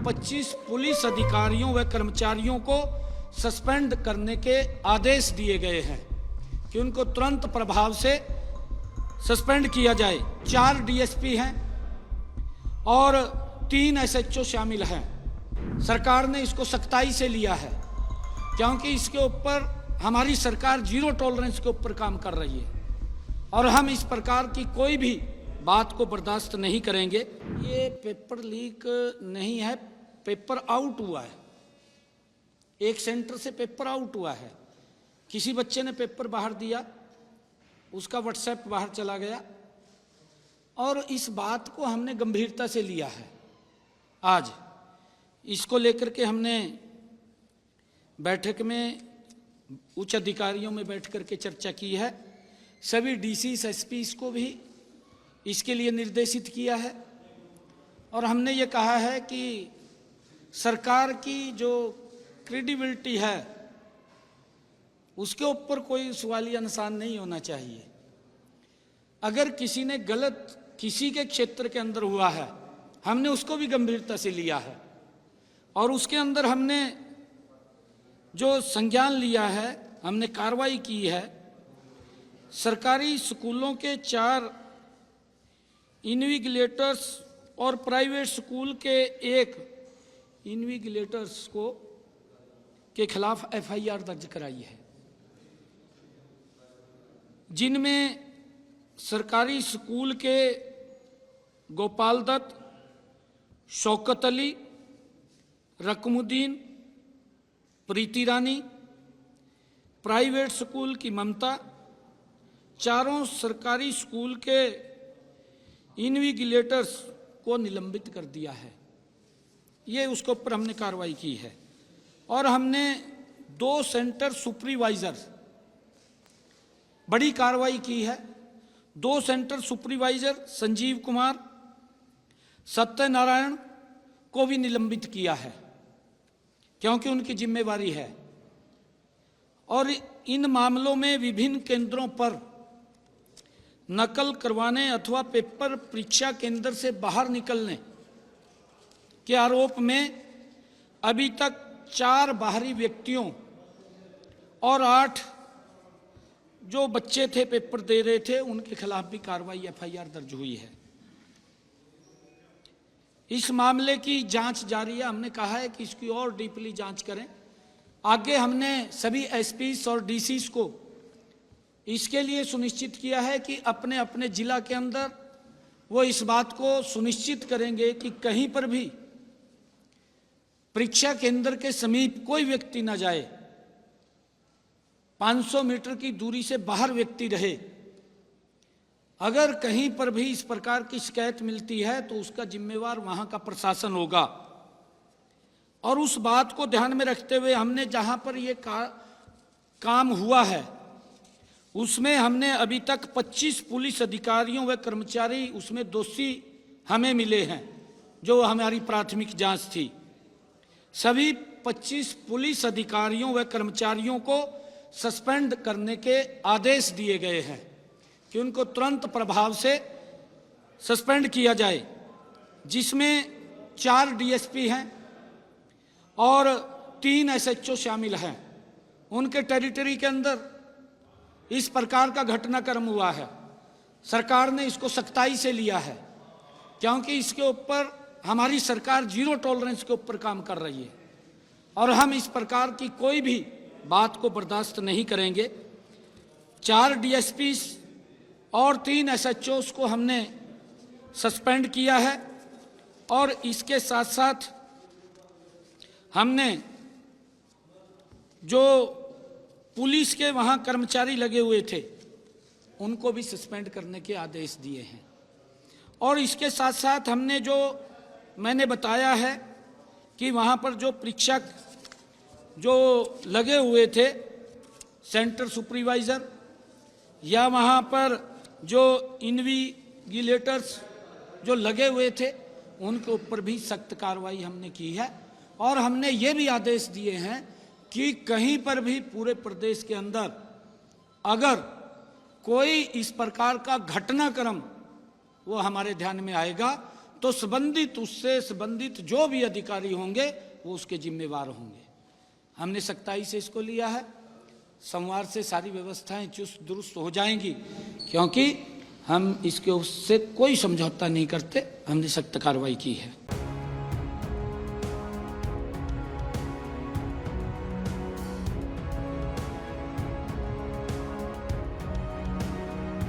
25 police अधिकारियों व कर्मचारियों को सस्पेंड करने के आदेश दिए गए हैं कि उनको तुरंत प्रभाव से सस्पेंड किया जाए। 4 डीएसपी हैं और 3 एसएचओ शामिल हैं। सरकार ने इसको सख्ताई से लिया है क्योंकि इसके ऊपर हमारी सरकार जीरो टॉलरेंस के ऊपर काम कर रही है और हम इस प्रकार की कोई भी बात को बर्दाश्त नहीं करेंगे। ये पेपर लीक नहीं है, पेपर आउट हुआ है। एक सेंटर से पेपर आउट हुआ है। किसी बच्चे ने पेपर बाहर दिया, उसका व्हाट्सएप बाहर चला गया और इस बात को हमने गंभीरता से लिया है। आज इसको लेकर के हमने बैठक में उच्च अधिकारियों में बैठ करके चर्चा की है। सभी डीसीस एसपीस को भी इसके लिए निर्देशित किया है और हमने ये कहा है कि सरकार की जो क्रेडिबिलिटी है उसके ऊपर कोई सवालिया निशान नहीं होना चाहिए। अगर किसी ने गलत किसी के क्षेत्र के अंदर हुआ है, हमने उसको भी गंभीरता से लिया है और उसके अंदर हमने जो संज्ञान लिया है, हमने कार्रवाई की है। सरकारी स्कूलों के 4 इन्विजिलेटर्स और प्राइवेट स्कूल के 1 इन्विजिलेटर्स के खिलाफ एफआईआर दर्ज कराई है, जिनमें सरकारी स्कूल के गोपाल दत्त, शौकत अली, रकमुद्दीन, प्रीति रानी, प्राइवेट स्कूल की ममता, चारों सरकारी स्कूल के इन्विजिलेटर्स को निलंबित कर दिया है। ये उसके ऊपर हमने कार्रवाई की है और हमने 2 सेंटर सुपरवाइजर बड़ी कार्रवाई की है। 2 सेंटर सुपरवाइजर संजीव कुमार, सत्यनारायण को भी निलंबित किया है क्योंकि उनकी जिम्मेवारी है और इन मामलों में विभिन्न केंद्रों पर नकल करवाने अथवा पेपर परीक्षा केंद्र से बाहर निकलने के आरोप में अभी तक 4 बाहरी व्यक्तियों और 8 जो बच्चे थे पेपर दे रहे थे उनके खिलाफ भी कार्रवाई एफआईआर दर्ज हुई है। इस मामले की जांच जारी है। हमने कहा है कि इसकी और डीपली जांच करें। आगे हमने सभी एसपीस और डीसीस को इसके लिए सुनिश्चित किया है कि अपने अपने जिला के अंदर वो इस बात को सुनिश्चित करेंगे कि कहीं पर भी परीक्षा केंद्र के समीप कोई व्यक्ति न जाए, 500 मीटर की दूरी से बाहर व्यक्ति रहे। अगर कहीं पर भी इस प्रकार की शिकायत मिलती है तो उसका जिम्मेवार वहां का प्रशासन होगा और उस बात को ध्यान में रखते हुए हमने जहां पर ये काम हुआ है उसमें हमने अभी तक 25 पुलिस अधिकारियों व कर्मचारी उसमें दोषी हमें मिले हैं, जो हमारी प्राथमिक जांच थी। सभी 25 पुलिस अधिकारियों व कर्मचारियों को सस्पेंड करने के आदेश दिए गए हैं कि उनको तुरंत प्रभाव से सस्पेंड किया जाए, जिसमें 4 डीएसपी हैं और 3 एसएचओ शामिल हैं। उनके टेरिटरी के अंदर इस प्रकार का घटनाक्रम हुआ है। सरकार ने इसको सख्ताई से लिया है क्योंकि इसके ऊपर हमारी सरकार जीरो टॉलरेंस के ऊपर काम कर रही है और हम इस प्रकार की कोई भी बात को बर्दाश्त नहीं करेंगे। 4 डीएसपी और 3 एसएचओs को हमने सस्पेंड किया है और इसके साथ साथ हमने जो पुलिस के वहां कर्मचारी लगे हुए थे उनको भी सस्पेंड करने के आदेश दिए हैं। और इसके साथ साथ हमने जो मैंने बताया है कि वहां पर जो परीक्षक जो लगे हुए थे, सेंटर सुपरवाइजर या वहां पर जो इन्विजिलेटर्स जो लगे हुए थे, उनके ऊपर भी सख्त कार्रवाई हमने की है। और हमने ये भी आदेश दिए हैं कि कहीं पर भी पूरे प्रदेश के अंदर अगर कोई इस प्रकार का घटनाक्रम वो हमारे ध्यान में आएगा तो उससे संबंधित जो भी अधिकारी होंगे वो उसके जिम्मेवार होंगे। हमने सख्ताई से इसको लिया है। सोमवार से सारी व्यवस्थाएं चुस्त दुरुस्त हो जाएंगी, क्योंकि हम इसके उससे कोई समझौता नहीं करते। हमने सख्त कार्रवाई की है।